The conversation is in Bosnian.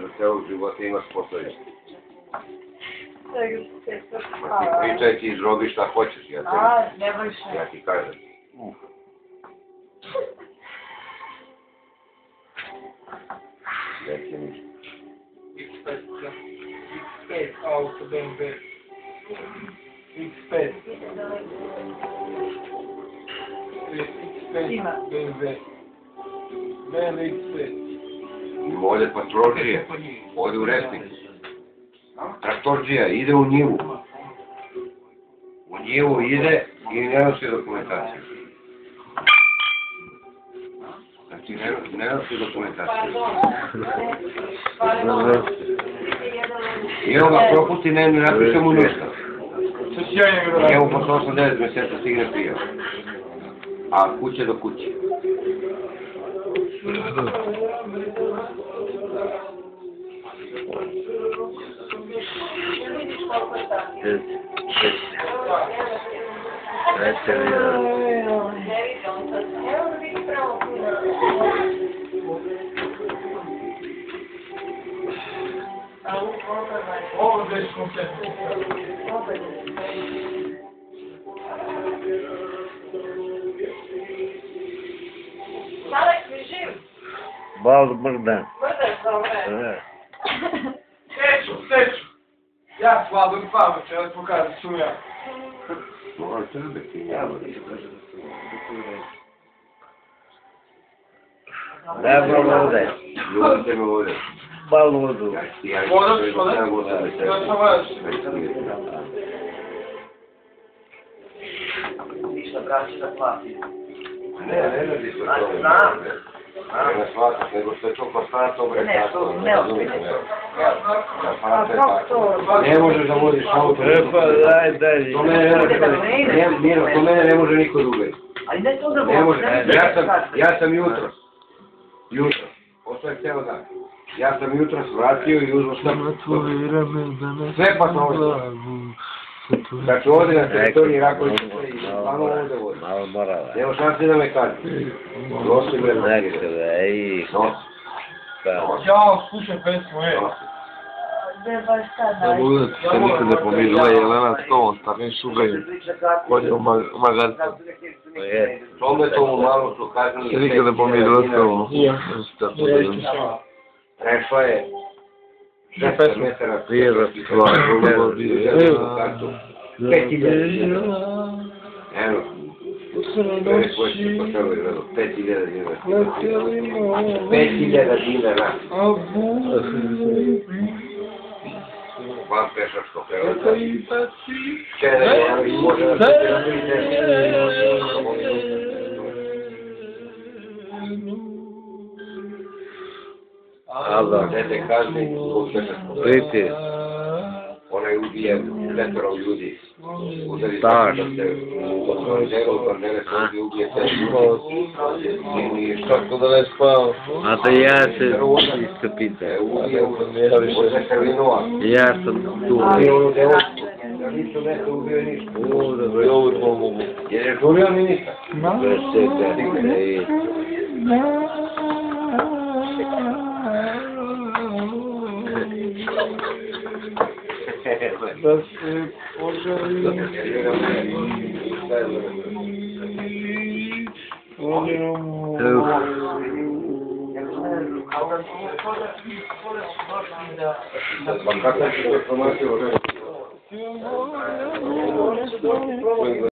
do celog života imaš posljedice. Ma ti pričaj, ti izrobi šta hoćeš, ja ti kažem. Neće ništa. X5 auto BMW. X5. X5 BMW. BMW X5. Ima ovdje patrođije, ovdje u resniku. Traktorđija, ide u njivu. U njivu ide i ne nosi dokumentaciju. Znači, ne nosi dokumentaciju. I on ga propusti, ne napiše mu ništa. Evo posle 8-9 mjeseca stigne prijav. A kuće do kuće. Ovo već kompletno. Marek, mi živ? Bal mrdan. Mrdaš, dobro. Seču. Ja Vlado Pavić, ja ti pokazam su ja. Mora tebe ti java. Da, bal ovdje. Ljubite me ovdje. Bal vodu. Voda što ne? Ja sam vaš. Ništa braći da plati. Ne radi se o tome. Znam. Ne shvataš, nego što je to konstantno obretačno. Ne možeš da vodiš auto. Daj. To mene ne može niko drugi. Ali ne to da Ne može. Ja sam jutros. Ostaje cijelo dan. Ja sam jutros vratio i uzmo sve pa sam ovdje. Znači ovdje na teritoriji Rakovića i stvarno ovdje vodi. Malo morala. Evo šansi da me kaži. Nosi bre na Ej. Nosi. Ja slušam pesmu, Budete se nikad ne pomirila Jelena s tobom, starim šugajem. Kolje u magazin. Tome tomu malo su kaznije. Se nikad ne pomirila s tobom. Prešla je 10 metara Prije rasprava. 5000 Evo. Bebe koje se pošao je 5000 dinara. 5000 dinara. Van pešačko prelaza. Čere, može da se Allah. Dete kazni zbog pešačkog prelaza. Onaj ubije 5 ljudi. Udari Staš. da se od Kordele se ovdje ubije 5 ljudi. Kako da ne spao? A da ja se isto pitam. Od Veselinova. Ja sam tu. Ali ono devojku. Da nisu neko ubio ništa. I ovo je pomogu. Jer je žurio ministar. Da se poželi. Pa kako će to informaciju o